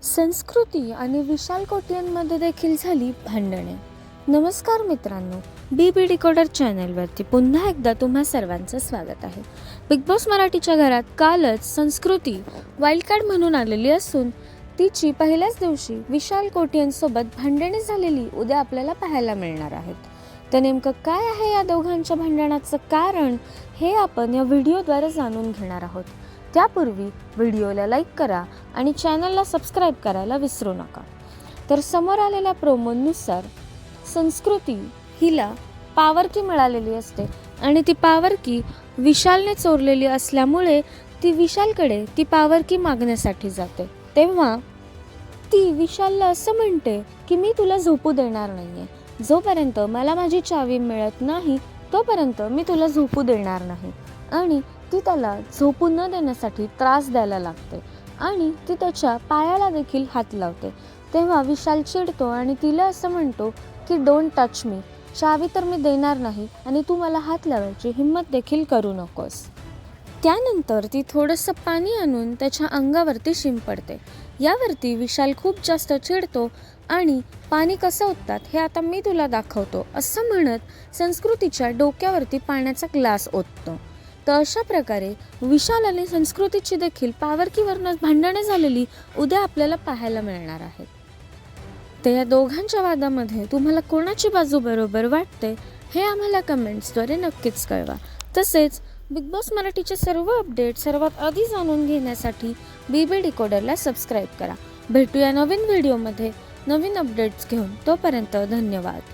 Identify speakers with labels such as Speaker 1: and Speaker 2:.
Speaker 1: संस्कृती आणि विशाल कोटियांमध्ये देखील झाली भांडणे. नमस्कार मित्रांनो, बी डिकोडर चॅनलवरती पुन्हा एकदा तुम्हा सर्वांचं स्वागत आहे. बिग बॉस मराठीच्या घरात कालच संस्कृती वाईल्ड कार्ड म्हणून आलेली असून तिची पहिल्याच दिवशी विशाल कोटियांसोबत भांडणे झालेली उद्या आपल्याला पाहायला मिळणार आहेत. तर नेमकं काय आहे या दोघांच्या भांडणाचं कारण हे आपण या व्हिडिओद्वारे जाणून घेणार आहोत. त्यापूर्वी व्हिडिओला लाईक करा आणि चॅनलला सबस्क्राईब करायला विसरू नका. तर समोर आलेल्या प्रोमोनुसार संस्कृती हिला पॉवर की मिळालेली असते आणि ती पॉवर की विशालने चोरलेली असल्यामुळे ती विशालकडे ती पॉवर की मागण्यासाठी जाते. तेव्हा ती विशालला असं म्हणते की मी तुला झोपू देणार नाहीये, जोपर्यंत मला माझी चावी मिळत नाही तोपर्यंत मी तुला झोपू देणार नाही. आणि ती त्याला झोपू न देण्यासाठी त्रास द्यायला लागते आणि ती त्याच्या पायाला देखील हात लावते. तेव्हा विशाल चिडतो आणि तिला असं म्हणतो की डोंट टच मी, चावी तर मी देणार नाही आणि तू मला हात लावायची हिम्मत देखील करू नकोस. त्यानंतर ती थोडंसं पाणी आणून त्याच्या अंगावरती शिंपडते. यावरती विशाल खूप जास्त चिडतो आणि पाणी कसं ओततात हे आता मी तुला दाखवतो असं म्हणत संस्कृतीच्या डोक्यावरती पाण्याचा ग्लास ओततो. तर अशा प्रकारे विशाल आणि संस्कृतीची देखील पॉवर कीवरनं भांडणे झालेली उद्या आपल्याला पाहायला मिळणार आहेत. तर या दोघांच्या वादामध्ये तुम्हाला कोणाची बाजू बरोबर वाटते हे आम्हाला कमेंट्सद्वारे नक्कीच कळवा. तसेच बिग बॉस मराठीचे सर्व अपडेट सर्वात आधी जाणून घेण्यासाठी बी डिकोडरला सबस्क्राईब करा. भेटूया नवीन व्हिडिओमध्ये नवीन अपडेट्स घेऊन. तोपर्यंत धन्यवाद.